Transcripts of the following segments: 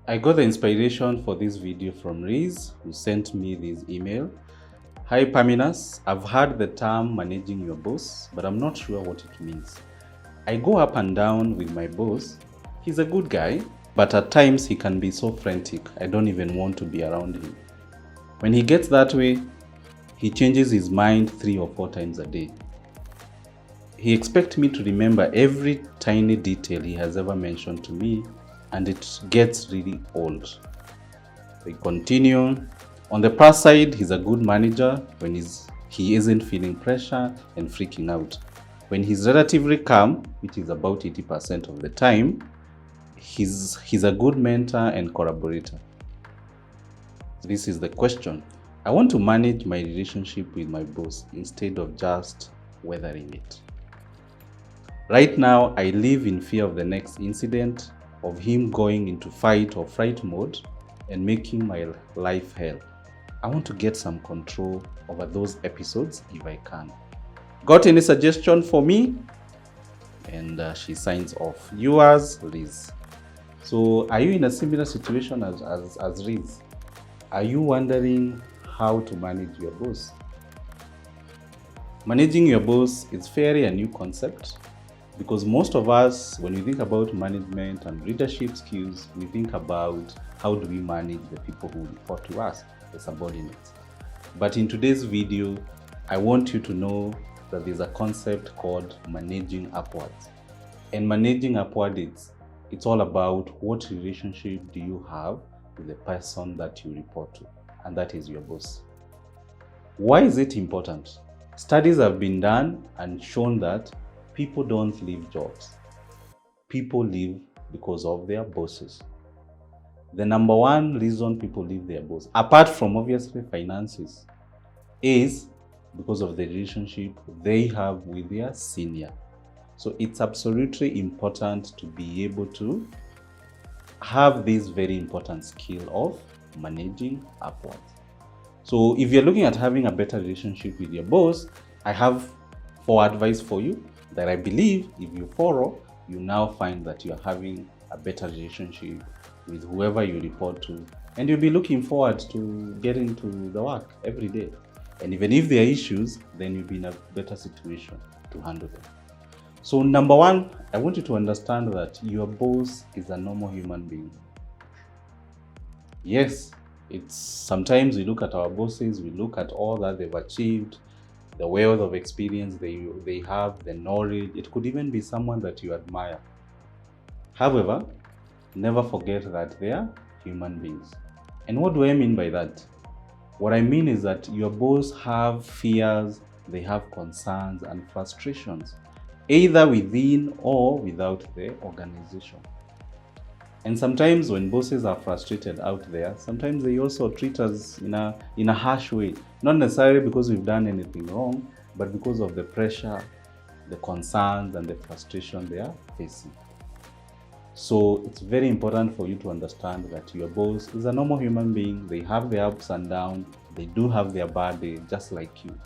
I got the inspiration for this video from Riz, who sent me this email. Hi Perminus, I've heard the term managing your boss, but I'm not sure what it means. I go up and down with my boss. He's a good guy, but at times he can be so frantic, I don't even want to be around him. When he gets that way, he changes his mind 3 or 4 times a day. He expects me to remember every tiny detail he has ever mentioned to me, and it gets really old. They continue. On the plus side, he's a good manager when he isn't feeling pressure and freaking out. When he's relatively calm, which is about 80% of the time, he's a good mentor and collaborator. This is the question. I want to manage my relationship with my boss instead of just weathering it. Right now, I live in fear of the next incident, of him going into fight or fright mode and making my life hell. I want to get some control over those episodes if I can. Got any suggestion for me? And she signs off. Yours, Liz. So are you in a similar situation as Liz? Are you wondering how to manage your boss? Managing your boss is fairly a new concept, because most of us, when we think about management and leadership skills, we think about how do we manage the people who report to us, the subordinates. But in today's video, I want you to know that there's a concept called managing upwards. And managing upwards, it's all about what relationship do you have with the person that you report to, and that is your boss. Why is it important? Studies have been done and shown that people don't leave jobs. People leave because of their bosses. The number one reason people leave their boss, apart from obviously finances, is because of the relationship they have with their senior. So it's absolutely important to be able to have this very important skill of managing upwards. So if you're looking at having a better relationship with your boss, I have 4 advice for you that I believe if you follow, you now find that you're having a better relationship with whoever you report to, and you'll be looking forward to getting to the work every day. And even if there are issues, then you'll be in a better situation to handle them. So number 1, I want you to understand that your boss is a normal human being. Yes, it's sometimes we look at our bosses, we look at all that they've achieved, the wealth of experience they have, the knowledge. It could even be someone that you admire. However, never forget that they are human beings. And what do I mean by that? What I mean is that your boss have fears, they have concerns and frustrations, either within or without the organization. And sometimes when bosses are frustrated out there, sometimes they also treat us in a harsh way. Not necessarily because we've done anything wrong, but because of the pressure, the concerns, and the frustration they are facing. So it's very important for you to understand that your boss is a normal human being. They have their ups and downs. They do have their bad days, just like you.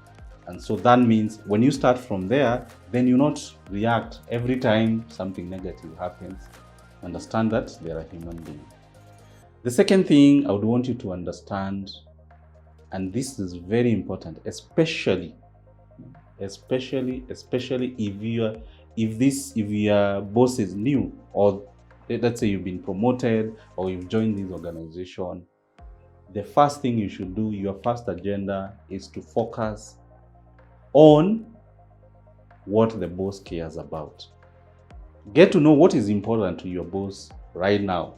And so that means when you start from there, then you not react every time something negative happens. Understand that they are a human being. The second thing I would want you to understand, and this is very important, especially if your boss is new, or let's say you've been promoted or you've joined this organization, the first thing you should do, your first agenda, is to focus on what the boss cares about. Get to know what is important to your boss right now.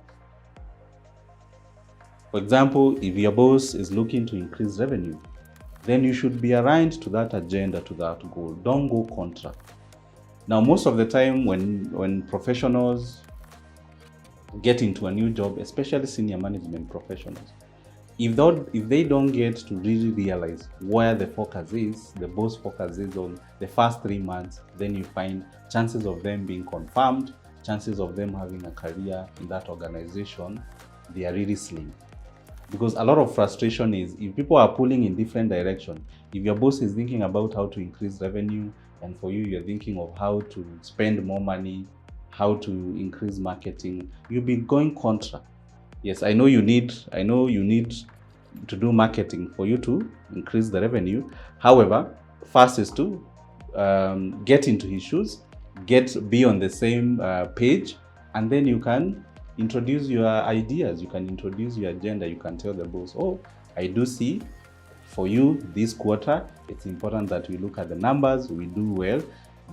For example, if your boss is looking to increase revenue, then you should be aligned to that agenda, to that goal. Don't go contra. Now, most of the time when professionals get into a new job, especially senior management professionals, if they don't get to really realize where the focus is, the boss focus is on the first 3 months, then you find chances of them being confirmed, chances of them having a career in that organization, they are really slim. Because a lot of frustration is if people are pulling in different directions. If your boss is thinking about how to increase revenue, and for you, you're thinking of how to spend more money, how to increase marketing, you'll be going contra. Yes, I know you need to do marketing for you to increase the revenue. However, first is to get into his shoes, be on the same page, and then you can introduce your ideas, you can introduce your agenda, you can tell the boss, oh, I do see for you this quarter, it's important that we look at the numbers, we do well,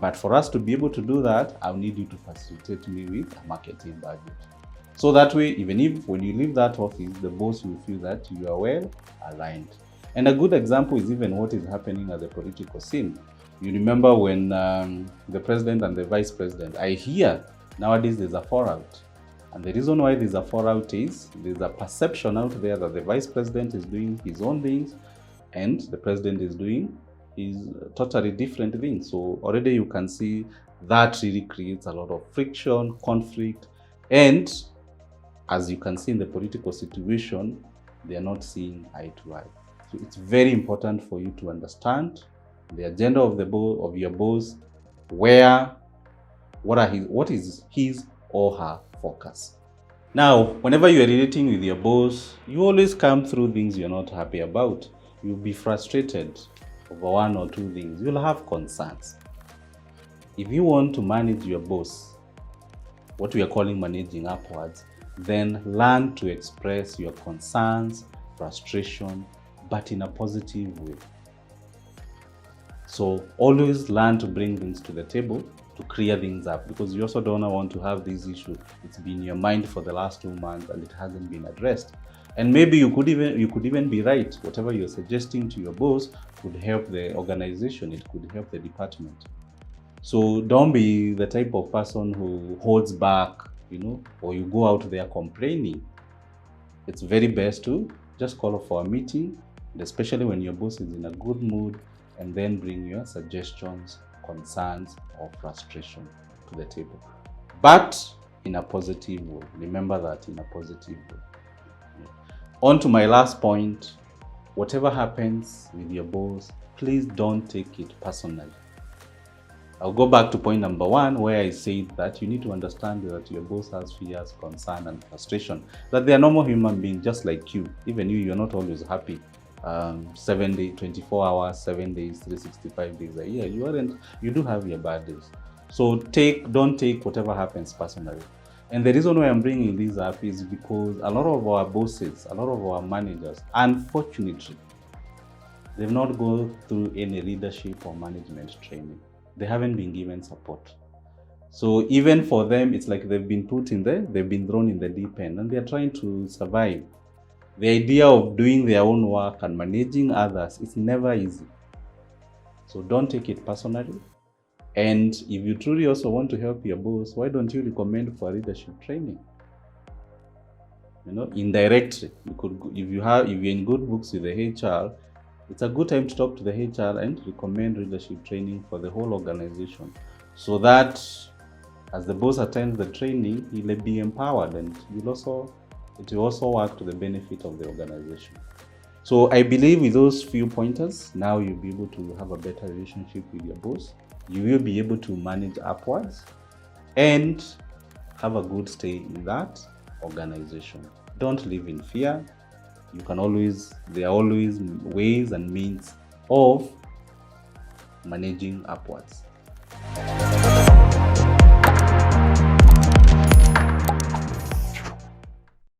but for us to be able to do that, I'll need you to facilitate me with a marketing budget. So that way, even if when you leave that office, the boss will feel that you are well aligned. And a good example is even what is happening at the political scene. You remember when the president and the vice president, I hear nowadays there's a fallout. And the reason why there's a fallout is there's a perception out there that the vice president is doing his own things and the president is doing his totally different things. So already you can see that really creates a lot of friction, conflict, and as you can see in the political situation, they are not seeing eye to eye. So it's very important for you to understand the agenda of your boss, what is his or her focus. Now, whenever you are relating with your boss, you always come through things you're not happy about. You'll be frustrated over one or two things. You'll have concerns. If you want to manage your boss, what we are calling managing upwards, then learn to express your concerns, frustration, but in a positive way. So always learn to bring things to the table to clear things up, because you also don't want to have this issue. It's been in your mind for the last 2 months and it hasn't been addressed. And maybe you could even be right. Whatever you're suggesting to your boss could help the organization, it could help the department. So don't be the type of person who holds back, or you go out there complaining. It's very best to just call for a meeting, especially when your boss is in a good mood, and then bring your suggestions, concerns, or frustration to the table. But in a positive way. Remember that, in a positive way. On to my last point. Whatever happens with your boss, please don't take it personally. I'll go back to point number 1, where I said that you need to understand that your boss has fears, concern, and frustration. That they are normal human beings just like you. Even you're not always happy. 7 days, 24 hours, 7 days, 365 days a year. You do have your bad days. So don't take whatever happens personally. And the reason why I'm bringing this up is because a lot of our bosses, a lot of our managers, unfortunately, they've not gone through any leadership or management training. They haven't been given support. So even for them, it's like they've been they've been thrown in the deep end, and they're trying to survive. The idea of doing their own work and managing others is never easy. So don't take it personally. And if you truly also want to help your boss, why don't you recommend for leadership training? Indirectly, if you're in good books with the HR, it's a good time to talk to the HR and recommend leadership training for the whole organization, so that as the boss attends the training, he'll be empowered, and it will also work to the benefit of the organization. So I believe with those few pointers, now you'll be able to have a better relationship with your boss. You will be able to manage upwards and have a good stay in that organization. Don't live in fear. There are always ways and means of managing upwards.